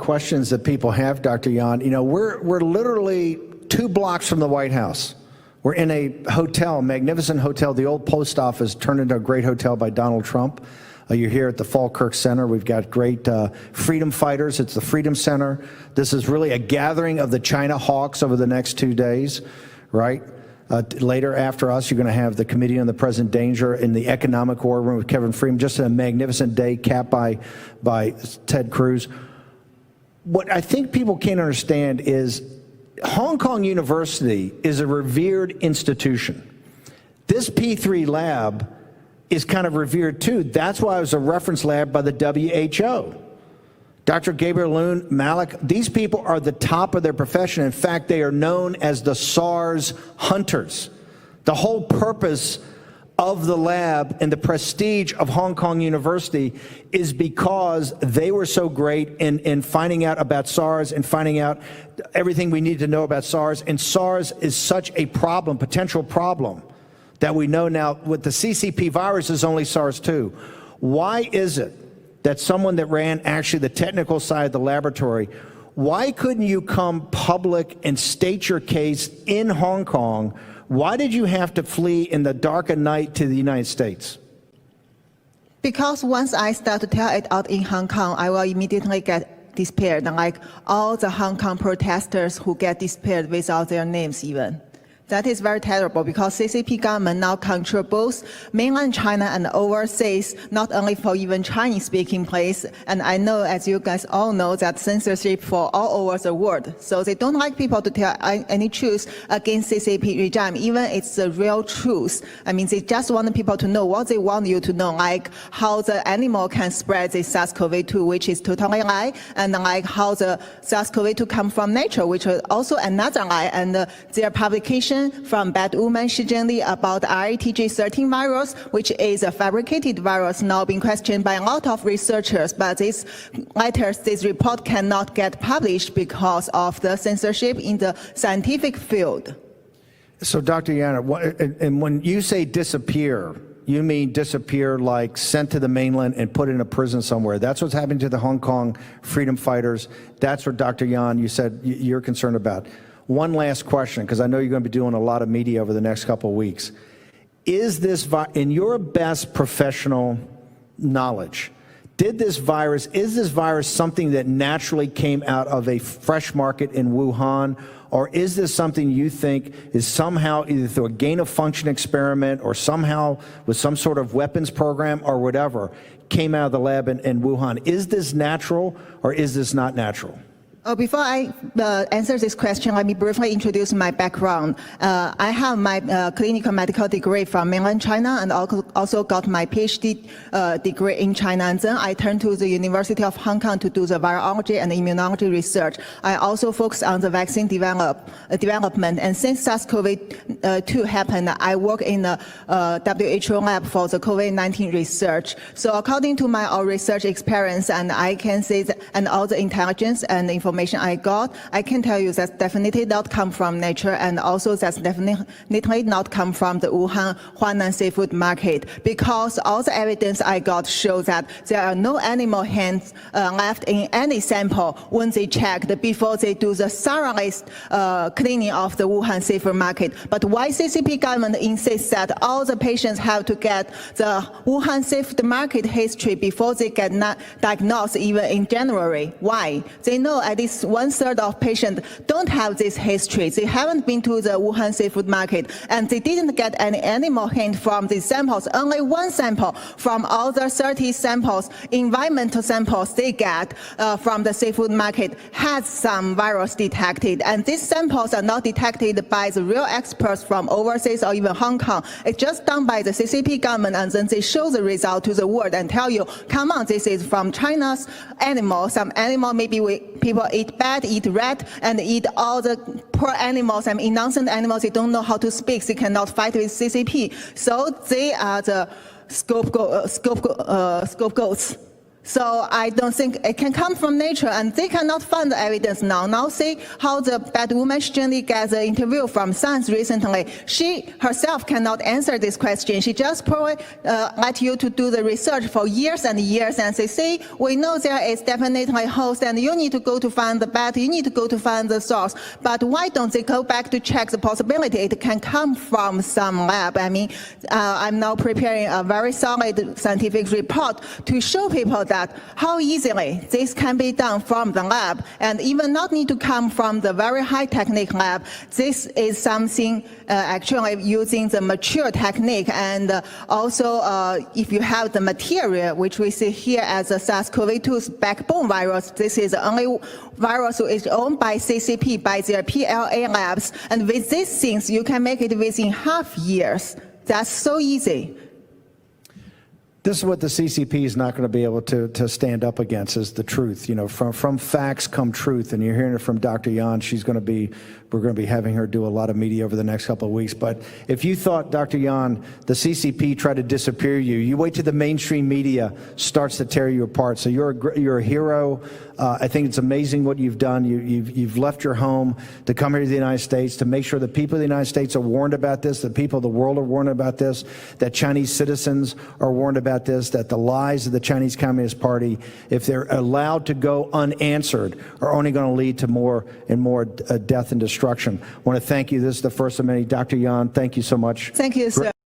questions that people have, Dr. Yan. You know, we're literally 2 blocks from the White House. We're in a hotel, magnificent hotel. The old post office turned into a great hotel by Donald Trump. You're here at the Falkirk Center. We've got great freedom fighters. It's the Freedom Center. This is really a gathering of the China hawks over the next 2 days, right? Later after us, you're going to have the Committee on the Present Danger in the Economic War Room with Kevin Freeman. Just a magnificent day capped by Ted Cruz. What I think people can't understand is Hong Kong University is a revered institution. This P3 lab is kind of revered too. That's why it was a reference lab by the WHO. Dr. Gabriel Loon, Malik, these people are the top of their profession. In fact, they are known as the SARS hunters. The whole purpose of the lab and the prestige of Hong Kong University is because they were so great in finding out about SARS and finding out everything we need to know about SARS. And SARS is such a problem, potential problem, that we know now with the CCP virus is only SARS-2. Why is it that someone that ran actually the technical side of the laboratory, why couldn't you come public and state your case in Hong Kong? Why did you have to flee in the dark of night to the United States? Because once I start to tell it out in Hong Kong, I will immediately get disappeared, like all the Hong Kong protesters who get disappeared without their names even. That is very terrible because CCP government now control both mainland China and overseas, not only for even Chinese-speaking place. And I know, as you guys all know, that censorship for all over the world. So they don't like people to tell any truth against CCP regime, even it's the real truth. I mean, they just want people to know what they want you to know, like how the animal can spread the SARS-CoV-2, which is totally lie, and like how the SARS-CoV-2 come from nature, which is also another lie. And their publication from Bad Woman Shi Zhenli about RATG13 virus, which is a fabricated virus, now being questioned by a lot of researchers. But these letters, this report cannot get published because of the censorship in the scientific field. So, Dr. Yana, and when you say disappear, you mean disappear like sent to the mainland and put in a prison somewhere. That's what's happening to the Hong Kong freedom fighters. That's what, Dr. Yan, you said you're concerned about. One last question, because I know you're going to be doing a lot of media over the next couple of weeks. Is this, in your best professional knowledge, is this virus something that naturally came out of a fresh market in Wuhan, or is this something you think is somehow either through a gain-of-function experiment or somehow with some sort of weapons program or whatever came out of the lab in Wuhan? Is this natural or is this not natural? Before I answer this question, let me briefly introduce my background. I have my clinical medical degree from mainland China and also got my PhD degree in China. And then I turned to the University of Hong Kong to do the virology and immunology research. I also focus on the vaccine development. And since SARS-CoV-2 happened, I work in the WHO lab for the COVID-19 research. So according to my research experience, and I can say that, and all the intelligence and information I got, I can tell you that's definitely not come from nature, and also that's definitely not come from the Wuhan Huanan seafood market, because all the evidence I got shows that there are no animal hands left in any sample when they checked before they do the thorough cleaning of the Wuhan seafood market. But why CCP government insists that all the patients have to get the Wuhan seafood market history before they get diagnosed even in January? Why? They know at least 1/3 of patients don't have this history. They haven't been to the Wuhan seafood market, and they didn't get any animal hint from these samples. Only one sample from all the 30 samples, environmental samples they get from the seafood market has some virus detected. And these samples are not detected by the real experts from overseas or even Hong Kong. It's just done by the CCP government, and then they show the result to the world and tell you, come on, this is from China's animal. Some animal, maybe people eat bat, eat rat, and eat all the poor animals and innocent animals. They don't know how to speak. They cannot fight with CCP. So they are the scapegoats. So I don't think it can come from nature, and they cannot find the evidence now. Now see how the bad woman Jenny gets an interview from Science recently. She herself cannot answer this question. She just let you to do the research for years and years and say, see, we know there is definitely a host and you need to go to find the bad, you need to go to find the source. But why don't they go back to check the possibility it can come from some lab? I mean, I'm now preparing a very solid scientific report to show people that how easily this can be done from the lab and even not need to come from the very high technique lab. This is something actually using the mature technique, and also if you have the material, which we see here as a SARS-CoV-2's backbone virus, this is the only virus which is owned by CCP, by their PLA labs, and with these things you can make it within half years. That's so easy. This is what the CCP is not going to be able to stand up against, is the truth. You know, from facts come truth, and you're hearing it from Dr. Yan. We're going to be having her do a lot of media over the next couple of weeks. But if you thought, Dr. Yan, the CCP tried to disappear you wait till the mainstream media starts to tear you apart. So you're a hero. I think it's amazing what you've done. You've left your home to come here to the United States to make sure the people of the United States are warned about this, the people of the world are warned about this, that Chinese citizens are warned about this, that the lies of the Chinese Communist Party, if they're allowed to go unanswered, are only going to lead to more and more death and destruction. I want to thank you. This is the first of many. Dr. Yan, thank you so much. Thank you, sir.